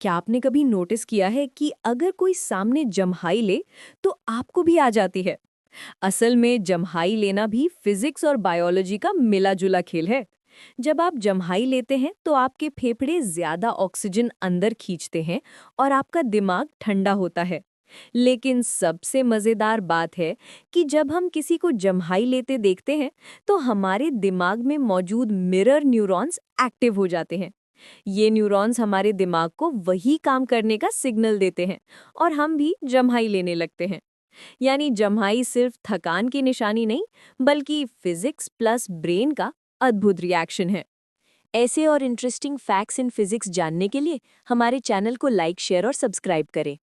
क्या आपने कभी नोटिस किया है कि अगर कोई सामने जम्हाई ले तो आपको भी आ जाती है? असल में जम्हाई लेना भी फिजिक्स और बायोलॉजी का मिला-जुला खेल है। जब आप जम्हाई लेते हैं तो आपके फेफड़े ज्यादा ऑक्सीजन अंदर खींचते हैं और आपका दिमाग ठंडा होता है। लेकिन सबसे मजेदार बात है कि जब हम किसी को जम्हाई लेते देखते हैं तो हमारे दिमाग में मौजूद मिरर न्यूरॉन्स एक्टिव हो जाते हैं। ये न्यूरॉन्स हमारे दिमाग को वही काम करने का सिग्नल देते हैं और हम भी जम्हाई लेने लगते हैं। यानी जम्हाई सिर्फ थकान की निशानी नहीं, बल्कि फिजिक्स प्लस ब्रेन का अद्भुत रिएक्शन है। ऐसे और इंटरेस्टिंग फैक्ट्स इन फिजिक्स जानने के लिए हमारे चैनल को लाइक, शेयर और सब्सक्राइब करें।